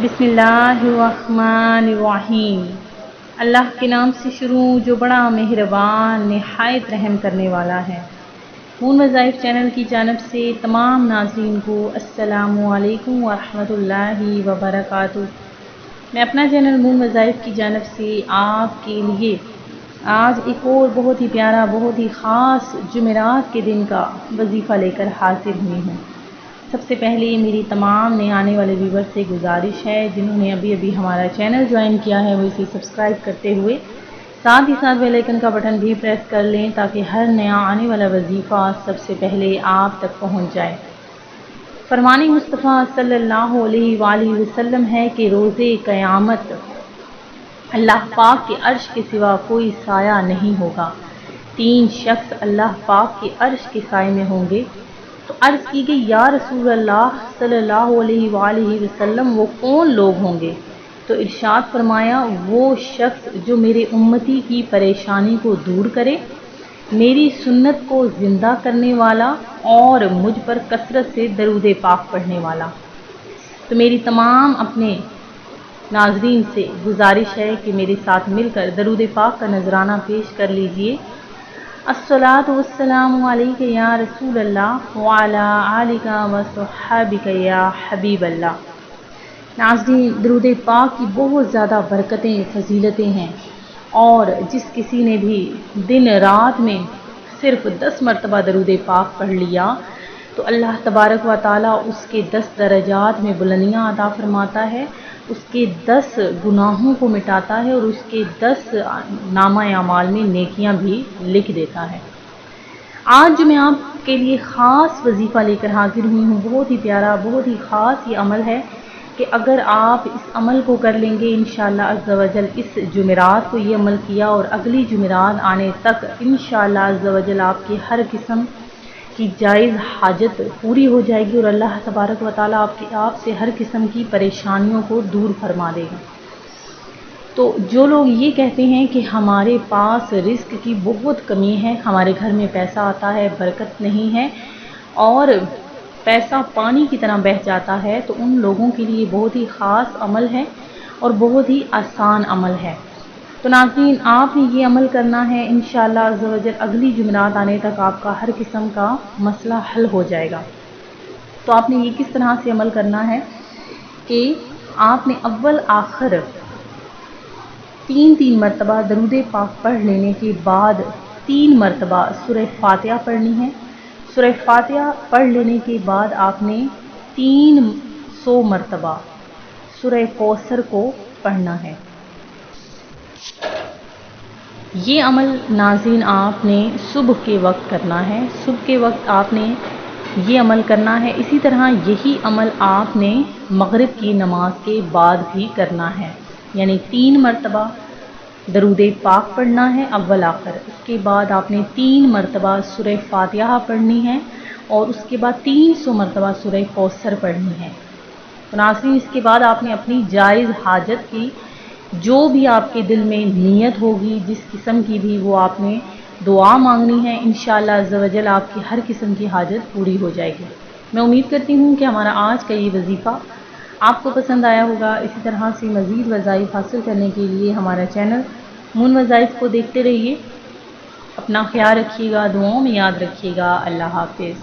बिस्मिल्लाहिर्रहमानिर्रहीम। अल्लाह के नाम से शुरू जो बड़ा मेहरबान निहायत रहम करने वाला है। मून वज़ाइफ चैनल की जानब से तमाम नाज़रीन को अस्सलामु अलैकुम वरहमतुल्लाहि वबरकातुहू। मैं अपना चैनल मून वज़ाइफ की जानब से आपके लिए आज एक और बहुत ही प्यारा, बहुत ही ख़ास जुमेरात के दिन का वजीफ़ा लेकर हाजिर हुई हूँ। सबसे पहले मेरी तमाम नए आने वाले व्यूवर से गुजारिश है, जिन्होंने अभी अभी हमारा चैनल ज्वाइन किया है वो इसे सब्सक्राइब करते हुए साथ ही साथ बेल आइकन का बटन भी प्रेस कर लें, ताकि हर नया आने वाला वजीफ़ा सबसे पहले आप तक पहुंच जाए। फरमाने मुस्तफ़ा सल्लल्लाहु अलैहि वसल्लम है कि रोज़े क़यामत अल्लाह पाक के अर्श के सिवा कोई साया नहीं होगा। 3 शख्स अल्लाह पाक के अर्श के साए में होंगे। तो अर्ज़ की गई, या रसूल अल्लाह सल्लल्लाहु अलैहि वसल्लम वो कौन लोग होंगे? तो इरशाद फरमाया, वो शख्स जो मेरे उम्मती की परेशानी को दूर करे, मेरी सुन्नत को ज़िंदा करने वाला और मुझ पर कसरत से दरूद पाक पढ़ने वाला। तो मेरी तमाम अपने नाज़रीन से गुजारिश है कि मेरे साथ मिलकर दरूद पाक का नजराना पेश कर लीजिए। अस्सलातु वस्सलामु अलैका या रसूल अल्लाह व अला आलिका व सहाबिका या हबीब अल्लाह। नाज़रीन, दरूद पाक की बहुत ज़्यादा बरकतें, फजीलतें हैं, और जिस किसी ने भी दिन रात में सिर्फ 10 मरतबा दरूद पाक पढ़ लिया तो अल्लाह तबारक व ताला उसके 10 दरजात में बुलंदियाँ अता फरमाता है, उसके 10 गुनाहों को मिटाता है और उसके 10 नामा अमाल में नेकियां भी लिख देता है। आज जो मैं आपके लिए ख़ास वजीफ़ा लेकर हाजिर हुई हूँ, बहुत ही प्यारा, बहुत ही ख़ास ये अमल है कि अगर आप इस अमल को कर लेंगे इंशाअल्लाह अज़्ज़ा वजल, इस जुमेरात को ये अमल किया और अगली जुमेरात आने तक इंशाअल्लाह अज़्ज़ा वजल आपकी हर किस्म की जायज़ हाजत पूरी हो जाएगी और अल्लाह तबारक व ताला आपसे हर किस्म की परेशानियों को दूर फरमा देगा। तो जो लोग ये कहते हैं कि हमारे पास रिस्क की बहुत कमी है, हमारे घर में पैसा आता है, बरकत नहीं है और पैसा पानी की तरह बह जाता है, तो उन लोगों के लिए बहुत ही ख़ास अमल है और बहुत ही आसान अमल है। तो नाज़रीन, आपने ये अमल करना है, इंशाअल्लाह अज़्ज़ा वजल अगली जुमेरात आने तक आपका हर किस्म का मसला हल हो जाएगा। तो आपने ये किस तरह से अमल करना है कि आपने अव्वल आखिर 3 मरतबा दरूद पाक पढ़ लेने के बाद 3 मरतबा सूरह फातिहा पढ़नी है। सूरह फातिहा पढ़ लेने के बाद आपने 300 मरतबा सूरह कौसर को पढ़ना है। ये अमल नाज़रीन आपने सुबह के वक्त करना है, सुबह के वक्त आपने ये अमल करना है। इसी तरह यही अमल आपने मगरिब की नमाज के बाद भी करना है, यानी 3 मरतबा दरूद पाक पढ़ना है अव्वल आखिर। उसके बाद आपने 3 मरतबा सूरह फातिहा पढ़नी है और उसके बाद 300 मरतबा सूरह कौसर पढ़नी है। तो नाज़रीन, इसके बाद आपने अपनी जायज़ हाजत की जो भी आपके दिल में नीयत होगी, जिस किस्म की भी, वो आपने दुआ मांगनी है। इंशाअल्लाह अज़्ज़ा वजल आपकी हर किस्म की हाजत पूरी हो जाएगी। मैं उम्मीद करती हूँ कि हमारा आज का ये वजीफ़ा आपको पसंद आया होगा। इसी तरह से मज़ीद वज़ाइफ हासिल करने के लिए हमारा चैनल मून वज़ाइफ को देखते रहिए। अपना ख्याल रखिएगा, दुआओं में याद रखिएगा। अल्लाह हाफ़िज़।